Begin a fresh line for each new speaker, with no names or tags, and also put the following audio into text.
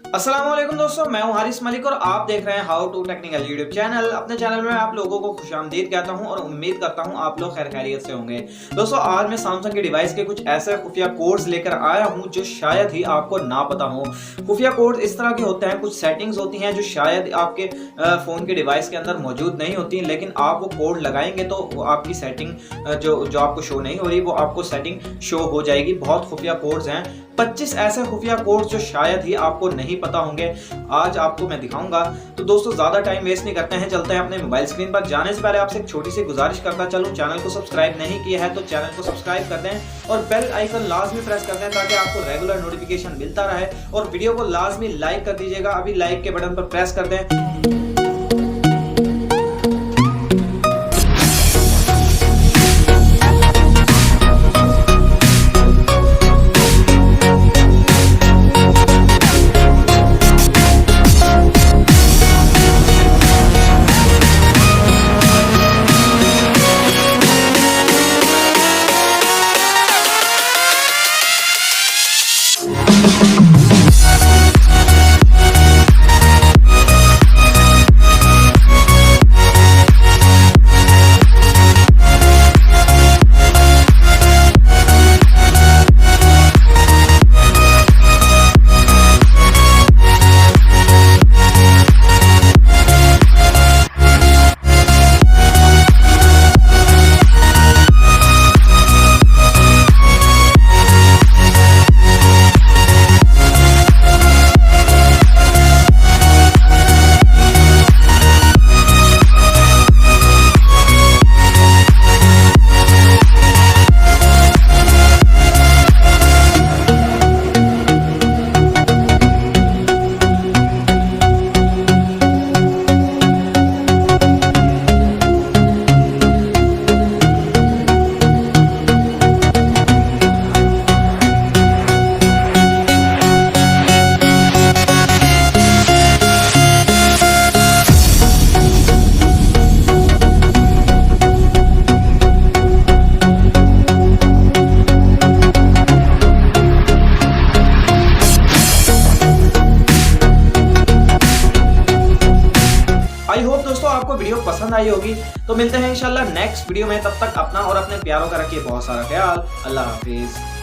अस्सलाम वालेकुम दोस्तों, मैं हूं हारिस मलिक और आप देख रहे हैं how to technical YouTube channel. अपने चैनल में आप लोगों को खुशामदीद कहता हूं और उम्मीद करता हूं आप लोग खैर खैरियत से होंगे। दोस्तों, आज मैं सैमसंग के डिवाइस के कुछ ऐसे खुफिया कोड्स लेकर आया हूं जो शायद ही आपको ना पता हो। खुफिया कोड्स इस तरह के होते हैं, कुछ सेटिंग्स होती हैं जो शायद आपके फ़ोन के डिवाइस के अंदर मौजूद नहीं होती, लेकिन आप वो कोड लगाएंगे तो आपकी सेटिंग जो आपको शो नहीं हो रही वो आपको सेटिंग शो हो जाएगी। बहुत खुफिया कोड्स हैं, 25 ऐसे खुफिया कोड्स जो शायद ही आपको नहीं पता होंगे, आज आपको मैं दिखाऊंगा। तो दोस्तों, ज्यादा टाइम वेस्ट नहीं करते हैं, चलते हैं अपने मोबाइल स्क्रीन पर। जाने से पहले आपसे एक छोटी सी गुजारिश करता चलूं, चैनल को सब्सक्राइब नहीं किया है तो चैनल को सब्सक्राइब कर दें और बेल आइकन लाजमी प्रेस कर दें ताकि आपको रेगुलर नोटिफिकेशन मिलता रहे। और वीडियो को लाजमी लाइक कर दीजिएगा, अभी लाइक के बटन पर प्रेस कर दें। आई होप दोस्तों आपको वीडियो पसंद आई होगी। तो मिलते हैं इंशाल्लाह नेक्स्ट वीडियो में, तब तक अपना और अपने प्यारों का रखिए बहुत सारा ख्याल। अल्लाह हाफिज।